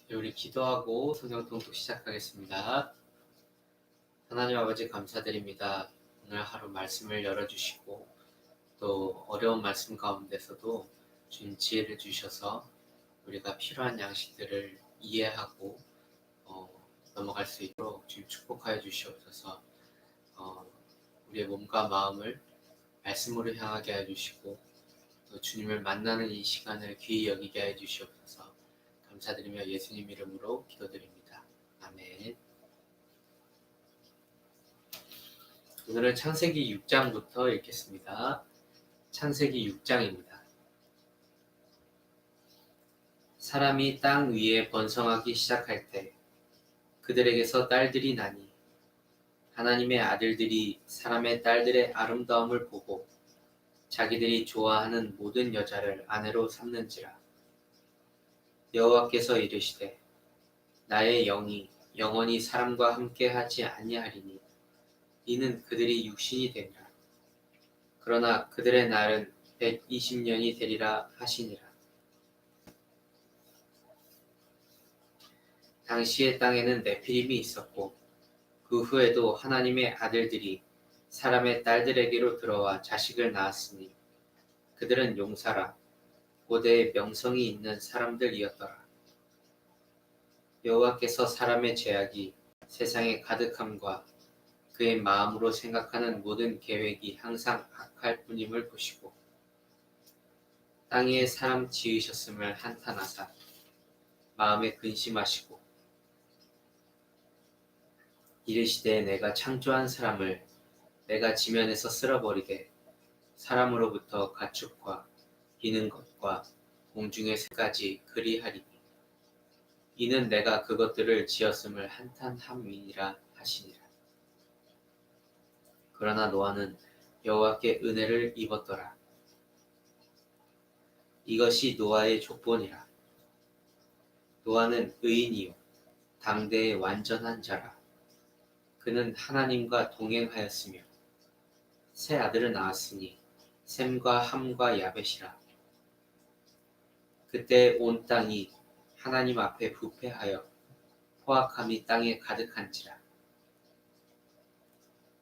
우리 기도하고 성경 통독 시작하겠습니다. 하나님 아버지 감사드립니다. 오늘 하루 말씀을 열어주시고 또 어려운 말씀 가운데서도 주님 지혜를 주셔서 우리가 필요한 양식들을 이해하고 넘어갈 수 있도록 주님 축복하여 주시옵소서. 우리의 몸과 마음을 말씀으로 향하게 해주시고 또 주님을 만나는 이 시간을 귀히 여기게 해 주시옵소서. 감사드리며 예수님 이름으로 기도드립니다. 아멘. 오늘은 창세기 6장부터 읽겠습니다. 창세기 6장입니다. 사람이 땅 위에 번성하기 시작할 때 그들에게서 딸들이 나니 하나님의 아들들이 사람의 딸들의 아름다움을 보고 자기들이 좋아하는 모든 여자를 아내로 삼는지라. 여호와께서 이르시되 나의 영이 영원히 사람과 함께 하지 아니하리니 이는 그들이 육신이 되리라. 그러나 그들의 날은 120년이 되리라 하시니라. 당시의 땅에는 네피림이 있었고 그 후에도 하나님의 아들들이 사람의 딸들에게로 들어와 자식을 낳았으니 그들은 용사라 고대의 명성이 있는 사람들이었더라. 여호와께서 사람의 죄악이 세상에 가득함과 그의 마음으로 생각하는 모든 계획이 항상 악할 뿐임을 보시고 땅 위에 사람 지으셨음을 한탄하사 마음에 근심하시고 이르시되 내가 창조한 사람을 내가 지면에서 쓸어버리되 사람으로부터 가축과 기는 것과 공중의 새까지 그리하리니 이는 내가 그것들을 지었음을 한탄함이니라 하시니라. 그러나 노아는 여호와께 은혜를 입었더라. 이것이 노아의 족본이라. 노아는 의인이요 당대의 완전한 자라. 그는 하나님과 동행하였으며 세 아들을 낳았으니 셈과 함과 야벳이라. 그때 온 땅이 하나님 앞에 부패하여 포악함이 땅에 가득한지라.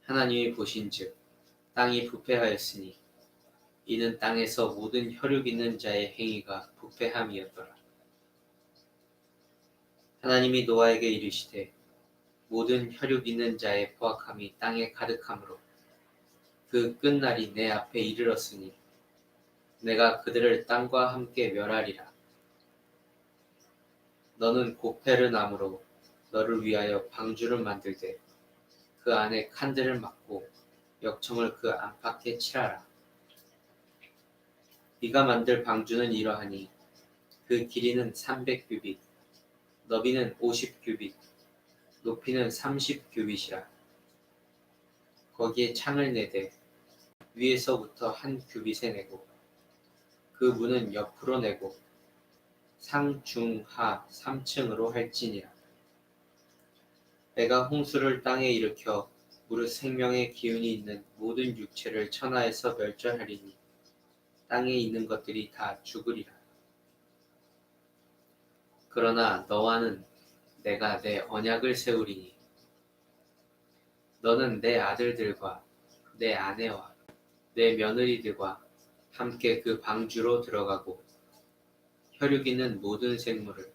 하나님이 보신즉 땅이 부패하였으니 이는 땅에서 모든 혈육 있는 자의 행위가 부패함이었더라. 하나님이 노아에게 이르시되 모든 혈육 있는 자의 포악함이 땅에 가득하므로 그 끝날이 내 앞에 이르렀으니 내가 그들을 땅과 함께 멸하리라. 너는 고페르 나무로 너를 위하여 방주를 만들되 그 안에 칸들을 막고 역청을 그 안팎에 칠하라. 네가 만들 방주는 이러하니 그 길이는 300규빗, 너비는 50규빗, 높이는 30규빗이라. 거기에 창을 내되 위에서부터 한 규빗에 내고 그 문은 옆으로 내고 상, 중, 하 3층으로 할지니라. 내가 홍수를 땅에 일으켜 무릇 생명의 기운이 있는 모든 육체를 천하에서 멸절하리니 땅에 있는 것들이 다 죽으리라. 그러나 너와는 내가 내 언약을 세우리니 너는 내 아들들과 내 아내와 내 며느리들과 함께 그 방주로 들어가고 혈육 있는 모든 생물을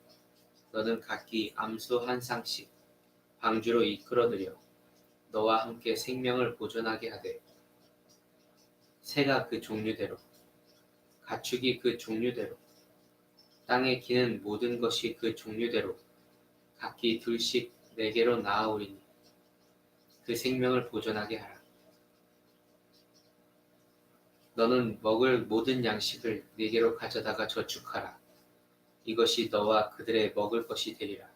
너는 각기 암수 한 쌍씩 방주로 이끌어들여 너와 함께 생명을 보존하게 하되 새가 그 종류대로 가축이 그 종류대로 땅에 기는 모든 것이 그 종류대로 각기 둘씩 네개로 낳아오리니 그 생명을 보존하게 하라. 너는 먹을 모든 양식을 네개로 가져다가 저축하라. 이것이 너와 그들의 먹을 것이 되리라.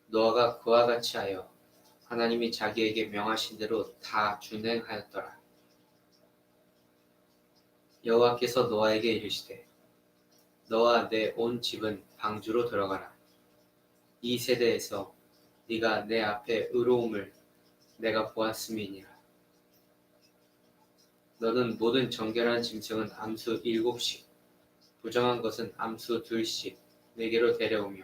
노아가 그와 같이 하여 하나님이 자기에게 명하신 대로 다 준행하였더라. 여호와께서 노아에게 이르시되 너와 내 온 집은 방주로 들어가라. 이 세대에서 네가 내 앞에 의로움을 내가 보았음이니라. 너는 모든 정결한 짐승은 암수 7씩 부정한 것은 암수 2씩 내게로 데려오며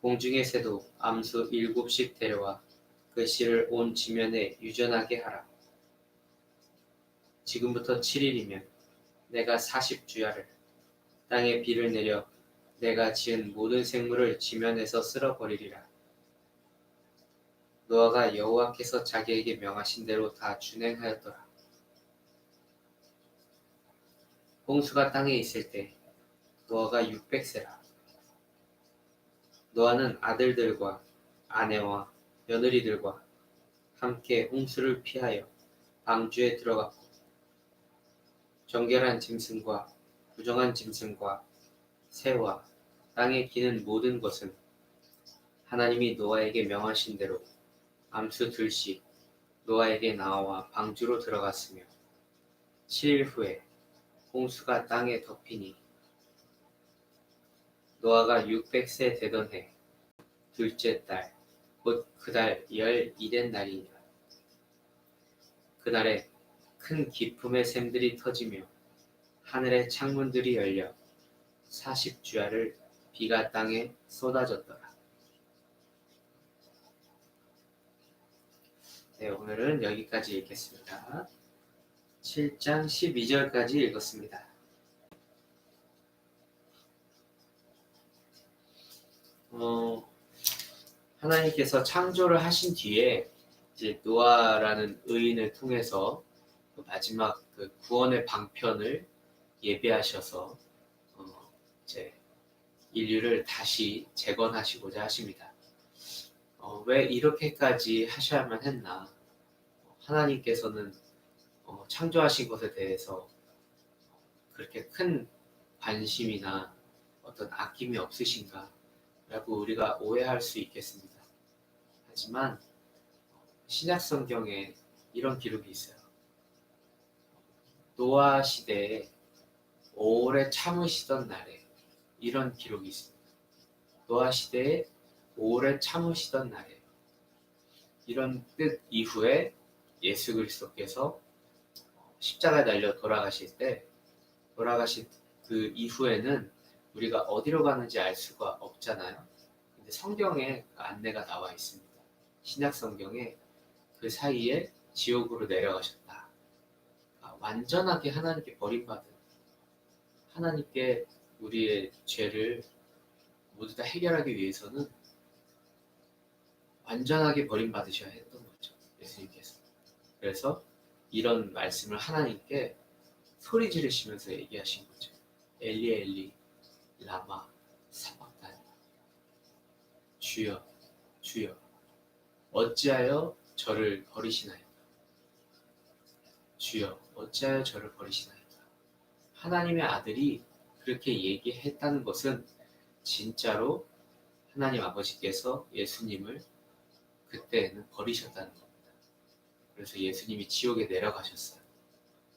공중의 새도 암수 7씩 데려와 그 씨를 온 지면에 유전하게 하라. 지금부터 7일이면 내가 40주야를 땅에 비를 내려 내가 지은 모든 생물을 지면에서 쓸어버리리라. 노아가 여호와께서 자기에게 명하신 대로 다 준행하였더라. 홍수가 땅에 있을 때 노아가 600세라. 노아는 아들들과 아내와 며느리들과 함께 홍수를 피하여 방주에 들어갔고 정결한 짐승과 부정한 짐승과 새와 땅에 기는 모든 것은 하나님이 노아에게 명하신 대로 암수 둘씩 노아에게 나와 방주로 들어갔으며 7일 후에 홍수가 땅에 덮이니 노아가 600세 되던 해 둘째 달 곧 그달 12된 날이니라. 그날에 큰 기품의 샘들이 터지며 하늘의 창문들이 열려 40주야를 비가 땅에 쏟아졌더라. 네, 오늘은 여기까지 읽겠습니다. 7장 12절까지 읽었습니다. 하나님께서 창조를 하신 뒤에 이제 노아라는 의인을 통해서 그 마지막 그 구원의 방편을 예비하셔서 이제 인류를 다시 재건하시고자 하십니다. 왜 이렇게까지 하셔야만 했나? 하나님께서는 창조하신 것에 대해서 그렇게 큰 관심이나 어떤 아낌이 없으신가? 라고 우리가 오해할 수 있겠습니다. 하지만 신약 성경에 이런 기록이 있어요. 노아 시대에 오래 참으시던 날에 이런 기록이 있습니다. 노아 시대에 오래 참으시던 날에 이런 뜻 이후에 예수 그리스도께서 십자가에 달려 돌아가실 때 돌아가신 그 이후에는 우리가 어디로 가는지 알 수가 없잖아요. 근데 성경에 그 안내가 나와 있습니다. 신약 성경에 그 사이에 지옥으로 내려가셨다. 완전하게 하나님께 버림받은 하나님께 우리의 죄를 모두 다 해결하기 위해서는 완전하게 버림받으셔야 했던 거죠. 예수님께서. 그래서 이런 말씀을 하나님께 소리 지르시면서 얘기하신 거죠. 엘리 엘리 라마 사박다니 주여 주여 어찌하여 저를 버리시나요? 주여 어찌하여 저를 버리시나요? 하나님의 아들이 그렇게 얘기했다는 것은 진짜로 하나님 아버지께서 예수님을 그때는 버리셨다는 겁니다. 그래서 예수님이 지옥에 내려가셨어요.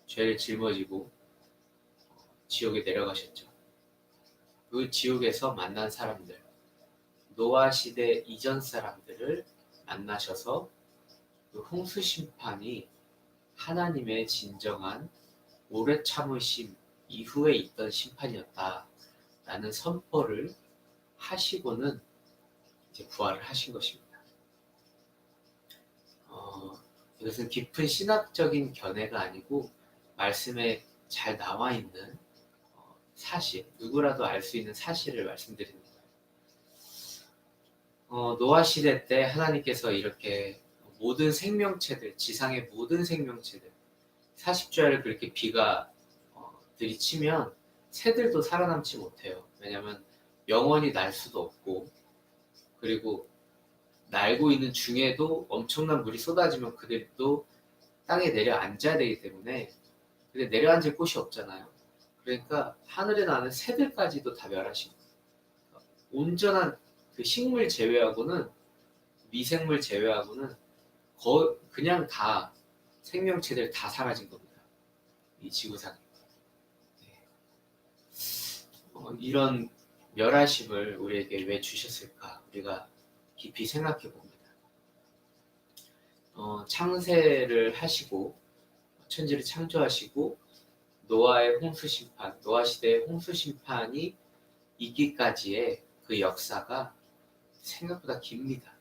죄를 짊어지고 지옥에 내려가셨죠. 그 지옥에서 만난 사람들, 노아 시대 이전 사람들을 만나셔서 그 홍수 심판이 하나님의 진정한 오래 참으심 이후에 있던 심판이었다라는 선포를 하시고는 이제 부활을 하신 것입니다. 이것은 깊은 신학적인 견해가 아니고 말씀에 잘 나와 있는 사실, 누구라도 알 수 있는 사실을 말씀드리는 거예요. 노아 시대 때 하나님께서 이렇게 모든 생명체들, 지상의 모든 생명체들 40주야를 그렇게 비가 들이치면 새들도 살아남지 못해요. 왜냐하면 영원히 날 수도 없고, 그리고 날고 있는 중에도 엄청난 물이 쏟아지면 그들도 땅에 내려앉아야 되기 때문에, 근데 내려앉을 곳이 없잖아요. 그러니까 하늘에 나는 새들까지도 다 멸하시고, 온전한 그 식물 제외하고는, 미생물 제외하고는 그냥 다 생명체들 다 사라진 겁니다. 이 지구상에. 이런 멸하심을 우리에게 왜 주셨을까? 우리가 깊이 생각해 봅니다. 창세를 하시고 천지를 창조하시고 노아의 홍수 심판, 노아 시대의 홍수 심판이 있기까지의 그 역사가 생각보다 깁니다.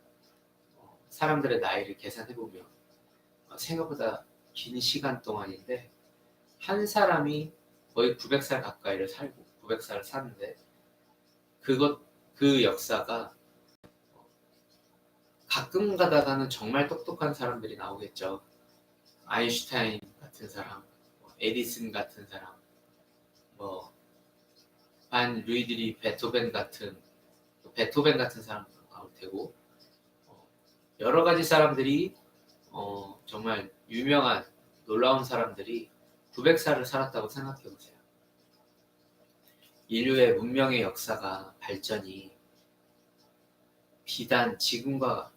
사람들의 나이를 계산해보면 생각보다 긴 시간 동안인데 한 사람이 거의 900살 가까이를 살고 900살을 사는데 그 역사가 가끔 가다가는 정말 똑똑한 사람들이 나오겠죠. 아인슈타인 같은 사람, 에디슨 같은 사람, 반 루이드리 베토벤 같은 사람도 나올 테고 여러 가지 사람들이 정말 유명한 놀라운 사람들이 900살을 살았다고 생각해 보세요. 인류의 문명의 역사가 발전이 비단 지금과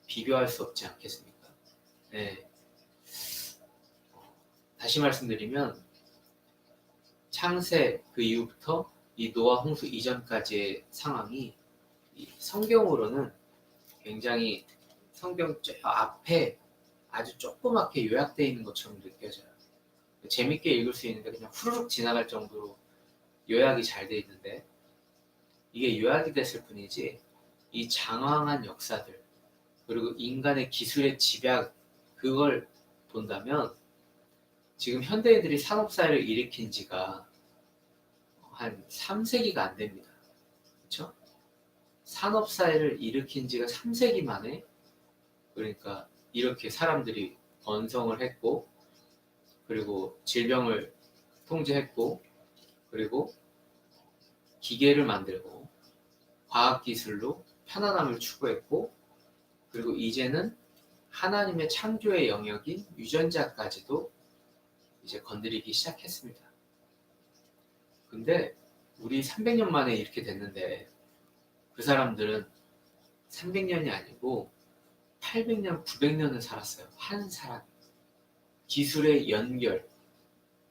비교할 수 없지 않겠습니까? 네. 다시 말씀드리면 창세 그 이후부터 이 노아 홍수 이전까지의 상황이 성경으로는 굉장히 성경 저 앞에 아주 조그맣게 요약되어 있는 것처럼 느껴져요. 재밌게 읽을 수 있는데 그냥 후루룩 지나갈 정도로 요약이 잘 돼 있는데 이게 요약이 됐을 뿐이지 이 장황한 역사들 그리고 인간의 기술의 집약 그걸 본다면 지금 현대인들이 산업사회를 일으킨 지가 한 3세기가 안 됩니다. 그렇죠? 산업사회를 일으킨 지가 3세기 만에 그러니까 이렇게 사람들이 번성을 했고 그리고 질병을 통제했고 그리고 기계를 만들고 과학기술로 편안함을 추구했고 그리고 이제는 하나님의 창조의 영역인 유전자까지도 이제 건드리기 시작했습니다. 근데 우리 300년 만에 이렇게 됐는데 그 사람들은 300년이 아니고 800년, 900년을 살았어요. 한 사람. 기술의 연결.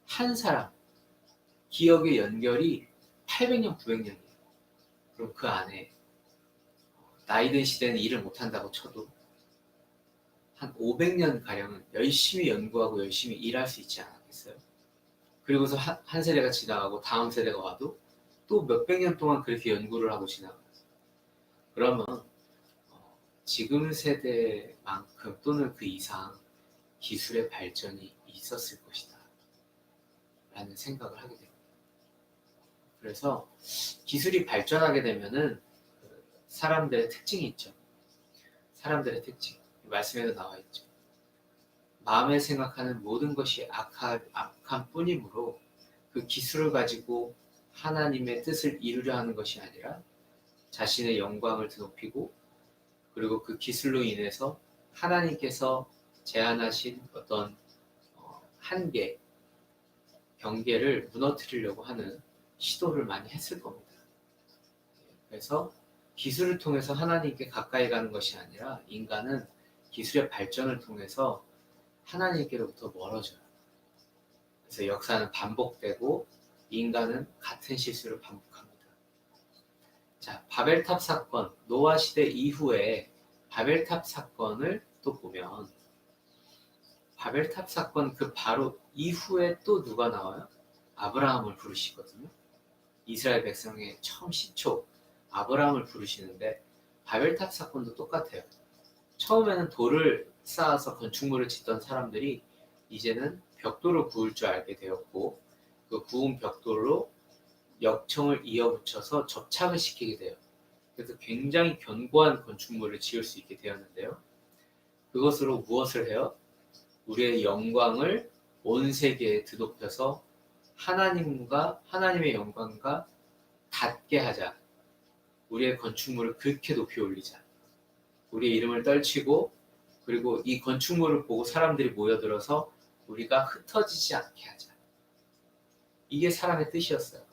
한 사람. 기억의 연결이 800년, 900년이에요. 그럼 그 안에 나이든 시대는 일을 못한다고 쳐도 한 500년 가량은 열심히 연구하고 열심히 일할 수 있지 않았겠어요? 그리고서 한 세대가 지나가고 다음 세대가 와도 또 몇백 년 동안 그렇게 연구를 하고 지나가요. 그러면 지금 세대만큼 또는 그 이상 기술의 발전이 있었을 것이다 라는 생각을 하게 됩니다. 그래서 기술이 발전하게 되면은 사람들의 특징이 있죠. 사람들의 특징. 말씀에도 나와 있죠. 마음에 생각하는 모든 것이 악한 뿐이므로 그 기술을 가지고 하나님의 뜻을 이루려 하는 것이 아니라 자신의 영광을 드높이고 그리고 그 기술로 인해서 하나님께서 제안하신 어떤 한계, 경계를 무너뜨리려고 하는 시도를 많이 했을 겁니다. 그래서 기술을 통해서 하나님께 가까이 가는 것이 아니라 인간은 기술의 발전을 통해서 하나님께로부터 멀어져요. 그래서 역사는 반복되고 인간은 같은 실수를 반복합니다. 자, 바벨탑 사건, 노아 시대 이후에 바벨탑 사건을 또 보면 바벨탑 사건 그 바로 이후에 또 누가 나와요? 아브라함을 부르시거든요. 이스라엘 백성의 처음 시초 아브라함을 부르시는데 바벨탑 사건도 똑같아요. 처음에는 돌을 쌓아서 건축물을 짓던 사람들이 이제는 벽돌을 구울 줄 알게 되었고 그 구운 벽돌로 역청을 이어붙여서 접착을 시키게 돼요. 그래서 굉장히 견고한 건축물을 지을 수 있게 되었는데요. 그것으로 무엇을 해요? 우리의 영광을 온 세계에 드높여서 하나님의 영광과 닿게 하자. 우리의 건축물을 그렇게 높이 올리자. 우리의 이름을 떨치고 그리고 이 건축물을 보고 사람들이 모여들어서 우리가 흩어지지 않게 하자. 이게 사람의 뜻이었어요.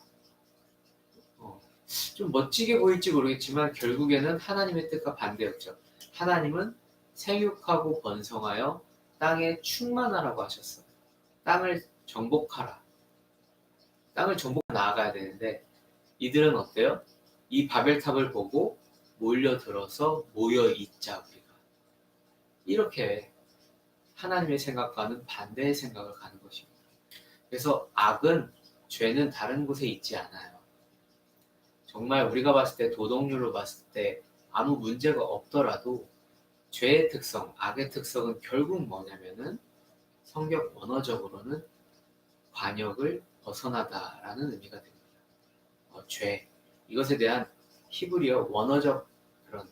좀 멋지게 보일지 모르겠지만 결국에는 하나님의 뜻과 반대였죠. 하나님은 생육하고 번성하여 땅에 충만하라고 하셨어요. 땅을 정복하라. 땅을 정복 나아가야 되는데 이들은 어때요? 이 바벨탑을 보고 몰려들어서 모여있자 우리가. 이렇게 하나님의 생각과는 반대의 생각을 가는 것입니다. 그래서 악은, 죄는 다른 곳에 있지 않아요. 정말 우리가 봤을 때 도덕률로 봤을 때 아무 문제가 없더라도 죄의 특성, 악의 특성은 결국 뭐냐면은 성경 원어적으로는 관역을 벗어나다라는 의미가 됩니다. 죄, 이것에 대한 히브리어 원어적 그런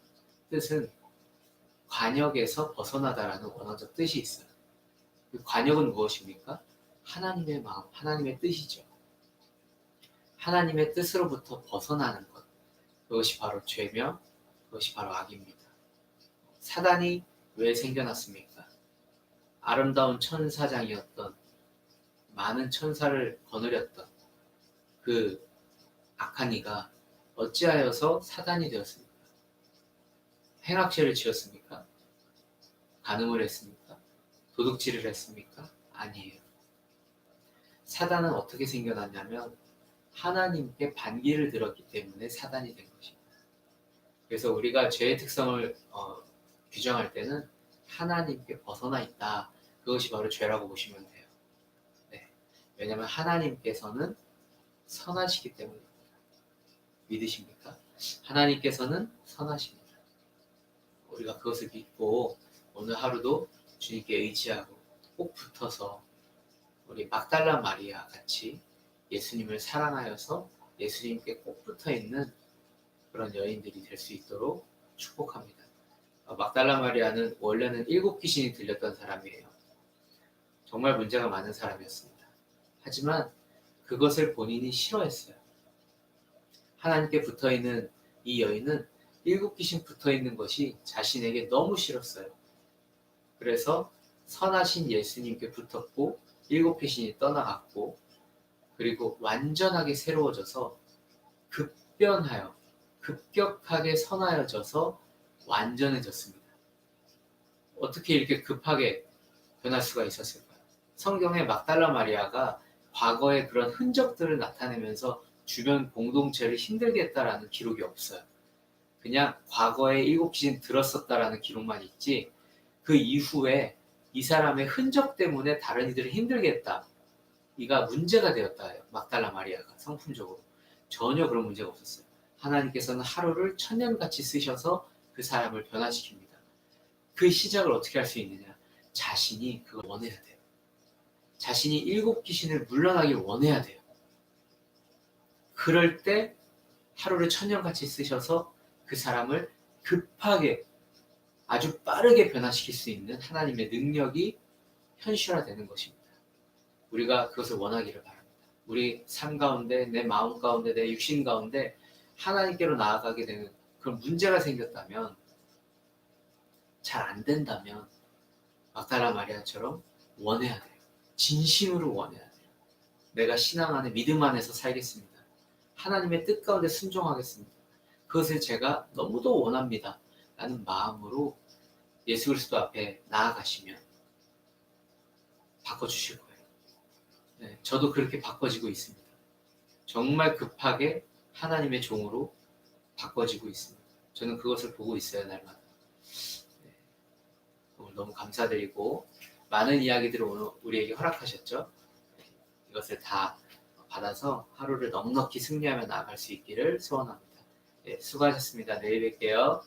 뜻은 관역에서 벗어나다라는 원어적 뜻이 있어요. 그 관역은 무엇입니까? 하나님의 마음, 하나님의 뜻이죠. 하나님의 뜻으로부터 벗어나는 것, 그것이 바로 죄며 그것이 바로 악입니다. 사단이 왜 생겨났습니까? 아름다운 천사장이었던, 많은 천사를 거느렸던 그 악한 이가 어찌하여서 사단이 되었습니까? 행악죄를 지었습니까? 간음을 했습니까? 도둑질을 했습니까? 아니에요. 사단은 어떻게 생겨났냐면 하나님께 반기를 들었기 때문에 사단이 된 것입니다. 그래서 우리가 죄의 특성을 규정할 때는 하나님께 벗어나 있다. 그것이 바로 죄라고 보시면 돼요. 네. 왜냐하면 하나님께서는 선하시기 때문입니다. 믿으십니까? 하나님께서는 선하십니다. 우리가 그것을 믿고 오늘 하루도 주님께 의지하고 꼭 붙어서 우리 막달라 마리아 같이 예수님을 사랑하여서 예수님께 꼭 붙어있는 그런 여인들이 될 수 있도록 축복합니다. 막달라 마리아는 원래는 7 귀신이 들렸던 사람이에요. 정말 문제가 많은 사람이었습니다. 하지만 그것을 본인이 싫어했어요. 하나님께 붙어있는 이 여인은 7 귀신 붙어있는 것이 자신에게 너무 싫었어요. 그래서 선하신 예수님께 붙었고 7 귀신이 떠나갔고 그리고 완전하게 새로워져서 급변하여 급격하게 선하여져서 완전해졌습니다. 어떻게 이렇게 급하게 변할 수가 있었을까요? 성경에 막달라 마리아가 과거의 그런 흔적들을 나타내면서 주변 공동체를 힘들게 했다라는 기록이 없어요. 그냥 과거에 7 귀신 들었었다라는 기록만 있지 그 이후에 이 사람의 흔적 때문에 다른 이들을 힘들게 했다. 이가 문제가 되었다 해요. 막달라 마리아가 성품적으로. 전혀 그런 문제가 없었어요. 하나님께서는 하루를 천년같이 쓰셔서 그 사람을 변화시킵니다. 그 시작을 어떻게 할 수 있느냐? 자신이 그걸 원해야 돼요. 자신이 7 귀신을 물러나길 원해야 돼요. 그럴 때 하루를 천년같이 쓰셔서 그 사람을 급하게 아주 빠르게 변화시킬 수 있는 하나님의 능력이 현실화되는 것입니다. 우리가 그것을 원하기를 바랍니다. 우리 삶 가운데, 내 마음 가운데, 내 육신 가운데 하나님께로 나아가게 되는 그런 문제가 생겼다면, 잘 안 된다면 막달라 마리아처럼 원해야 돼요. 진심으로 원해야 돼요. 내가 신앙 안에 믿음 안에서 살겠습니다. 하나님의 뜻 가운데 순종하겠습니다. 그것을 제가 너무도 원합니다. 라는 마음으로 예수 그리스도 앞에 나아가시면 바꿔주실 거예요. 네, 저도 그렇게 바꿔지고 있습니다. 정말 급하게 하나님의 종으로 바꿔지고 있습니다. 저는 그것을 보고 있어요, 날마다. 네, 오늘 너무 감사드리고 많은 이야기들을 오늘 우리에게 허락하셨죠. 네, 이것을 다 받아서 하루를 넉넉히 승리하며 나아갈 수 있기를 소원합니다. 네, 수고하셨습니다. 내일 뵐게요.